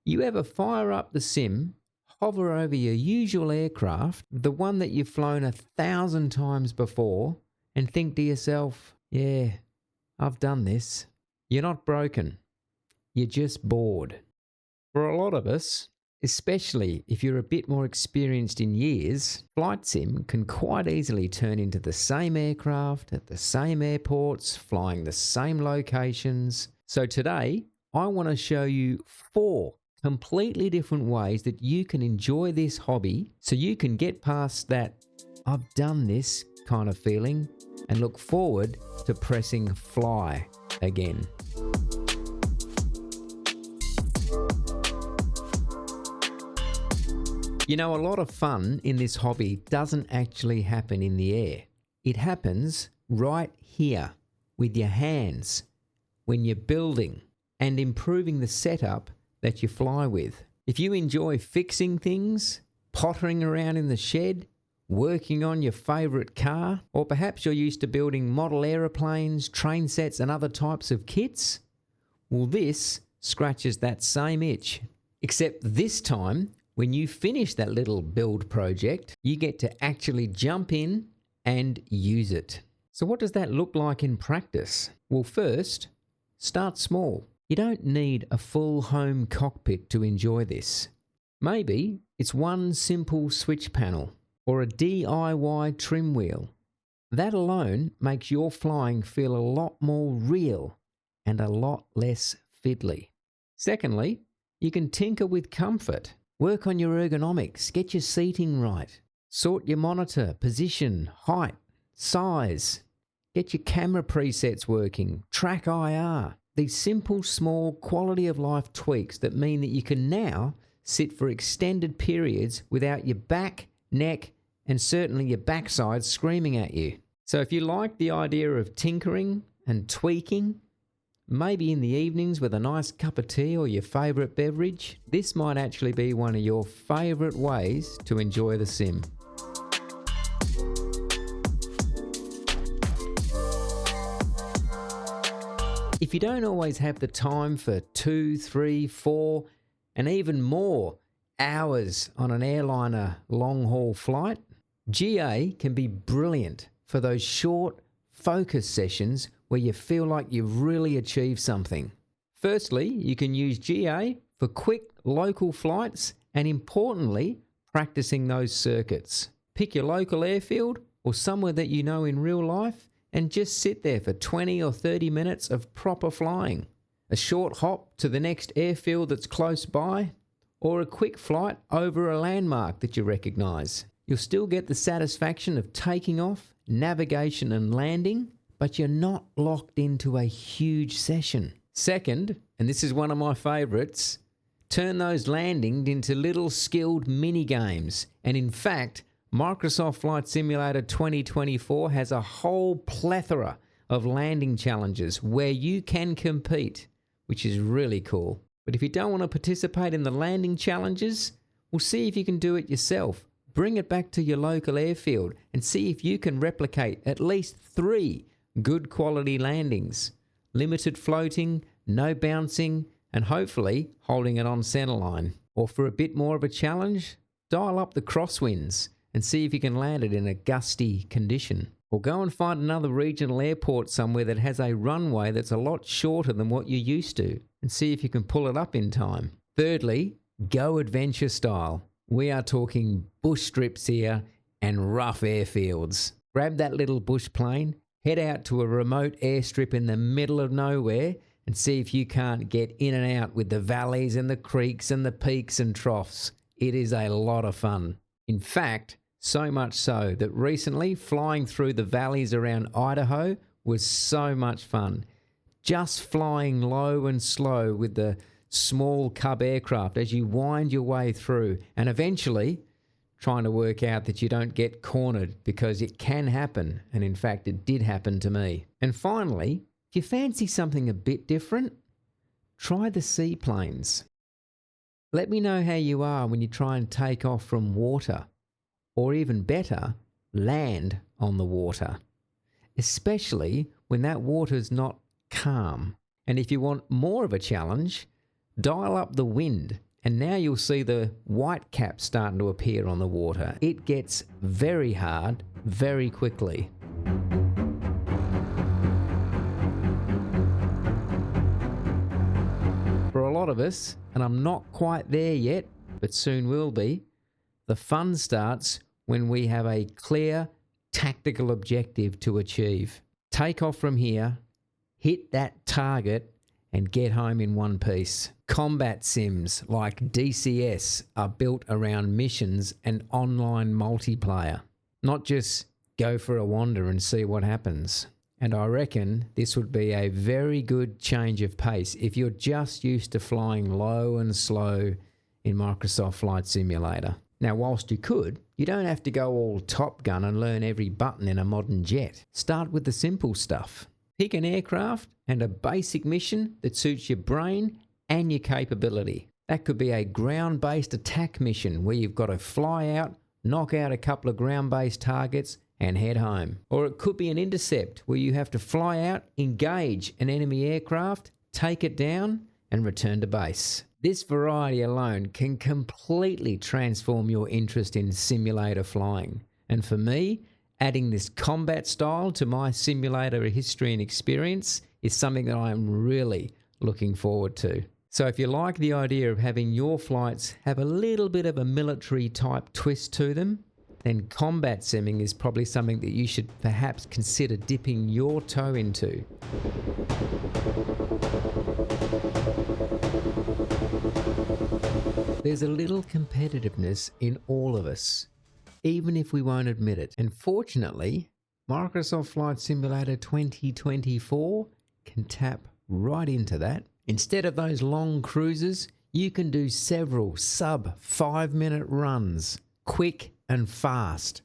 You ever fire up the sim, hover over your usual aircraft, the one that you've flown 1,000 times before, and think to yourself, yeah, I've done this. You're not broken. You're just bored. For a lot of us, especially if you're a bit more experienced in years, flight sim can quite easily turn into the same aircraft at the same airports, flying the same locations. So today, I want to show you 4 completely different ways that you can enjoy this hobby so you can get past that "I've done this" kind of feeling and look forward to pressing fly again. You know, a lot of fun in this hobby doesn't actually happen in the air. It happens right here with your hands when you're building and improving the setup that you fly with. If you enjoy fixing things, pottering around in the shed, working on your favourite car, or perhaps you're used to building model aeroplanes, train sets and other types of kits, well, this scratches that same itch. Except this time, when you finish that little build project, you get to actually jump in and use it. So what does that look like in practice? Well, first, start small. You don't need a full home cockpit to enjoy this. Maybe it's one simple switch panel or a DIY trim wheel. That alone makes your flying feel a lot more real and a lot less fiddly. Secondly, you can tinker with comfort. Work on your ergonomics, get your seating right, sort your monitor, position, height, size, get your camera presets working, track IR. These simple, small, quality of life tweaks that mean that you can now sit for extended periods without your back, neck, and certainly your backside screaming at you. So if you like the idea of tinkering and tweaking, maybe in the evenings with a nice cup of tea or your favourite beverage, this might actually be one of your favourite ways to enjoy the sim. If you don't always have the time for 2, 3, 4, and even more hours on an airliner long-haul flight, GA can be brilliant for those short, focused sessions where you feel like you've really achieved something. Firstly, you can use GA for quick local flights and, importantly, practicing those circuits. Pick your local airfield or somewhere that you know in real life and just sit there for 20 or 30 minutes of proper flying. A short hop to the next airfield that's close by, or a quick flight over a landmark that you recognise. You'll still get the satisfaction of taking off, navigation and landing, but you're not locked into a huge session. Second, and this is one of my favourites, turn those landings into little skilled mini games. And in fact, Microsoft Flight Simulator 2024 has a whole plethora of landing challenges where you can compete, which is really cool. But if you don't want to participate in the landing challenges, we'll see if you can do it yourself. Bring it back to your local airfield and see if you can replicate at least 3 good quality landings. Limited floating, no bouncing, and hopefully holding it on centerline. Or for a bit more of a challenge, dial up the crosswinds and see if you can land it in a gusty condition. Or go and find another regional airport somewhere that has a runway that's a lot shorter than what you're used to and see if you can pull it up in time. Thirdly, go adventure style. We are talking bush strips here and rough airfields. Grab that little bush plane, head out to a remote airstrip in the middle of nowhere and see if you can't get in and out with the valleys and the creeks and the peaks and troughs. It is a lot of fun. In fact, so much so that recently flying through the valleys around Idaho was so much fun. Just flying low and slow with the small cub aircraft as you wind your way through and eventually trying to work out that you don't get cornered, because it can happen, and in fact it did happen to me. And finally, if you fancy something a bit different, try the seaplanes. Let me know how you are when you try and take off from water, or even better, land on the water, especially when that water's not calm. And if you want more of a challenge, dial up the wind And now you'll see the white cap starting to appear on the water. It gets very hard very quickly. For a lot of us, and I'm not quite there yet, but soon will be, the fun starts when we have a clear tactical objective to achieve. Take off from here, hit that target, and get home in one piece. Combat sims like DCS are built around missions and online multiplayer, not just go for a wander and see what happens. And I reckon this would be a very good change of pace if you're just used to flying low and slow in Microsoft Flight Simulator. Now, whilst you could, you don't have to go all Top Gun and learn every button in a modern jet. Start with the simple stuff. Pick an aircraft and a basic mission that suits your brain and your capability. That could be a ground-based attack mission where you've got to fly out, knock out a couple of ground-based targets, and head home. Or it could be an intercept where you have to fly out, engage an enemy aircraft, take it down, and return to base. This variety alone can completely transform your interest in simulator flying. And for me, adding this combat style to my simulator history and experience is something that I am really looking forward to. So if you like the idea of having your flights have a little bit of a military type twist to them, then combat simming is probably something that you should perhaps consider dipping your toe into. There's a little competitiveness in all of us, even if we won't admit it. And fortunately, Microsoft Flight Simulator 2024 can tap right into that. Instead of those long cruises, you can do several sub 5-minute runs, quick and fast.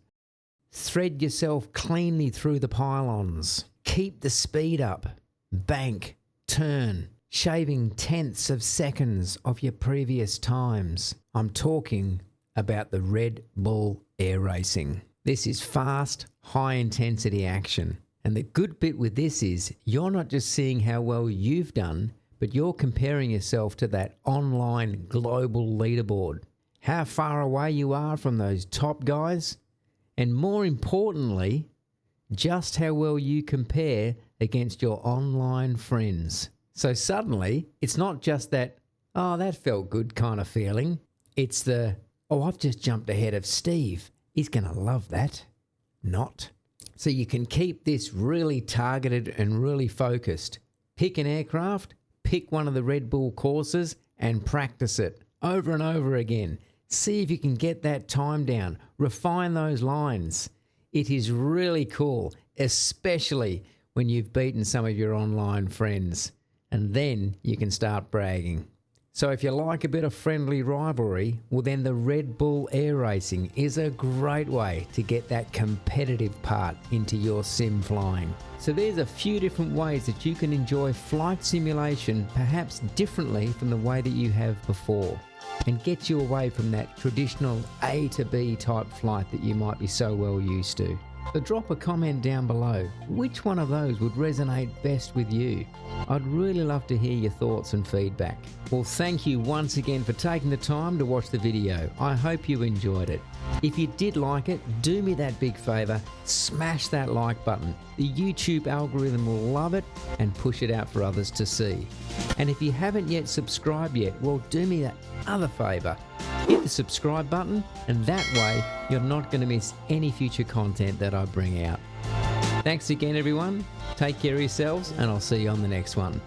Thread yourself cleanly through the pylons. Keep the speed up. Bank, turn, shaving tenths of seconds of your previous times. I'm talking about the Red Bull air racing. This is fast, high-intensity action. And the good bit with this is you're not just seeing how well you've done, but you're comparing yourself to that online global leaderboard. How far away you are from those top guys, and more importantly, just how well you compare against your online friends. So suddenly, it's not just that, oh, that felt good kind of feeling. It's the, oh, I've just jumped ahead of Steve. He's going to love that. Not. So you can keep this really targeted and really focused. Pick an aircraft, pick one of the Red Bull courses, and practice it over and over again. See if you can get that time down. Refine those lines. It is really cool, especially when you've beaten some of your online friends. And then you can start bragging. So if you like a bit of friendly rivalry, well then the Red Bull air racing is a great way to get that competitive part into your sim flying. So there's a few different ways that you can enjoy flight simulation perhaps differently from the way that you have before, and get you away from that traditional A to B type flight that you might be so well used to. So drop a comment down below. Which one of those would resonate best with you? I'd really love to hear your thoughts and feedback. Well, thank you once again for taking the time to watch the video. I hope you enjoyed it. If you did like it, do me that big favour, smash that like button. The YouTube algorithm will love it and push it out for others to see. And if you haven't yet subscribed yet, well, do me that other favour. Hit the subscribe button, and that way you're not going to miss any future content that I bring out. Thanks again, everyone. Take care of yourselves, and I'll see you on the next one.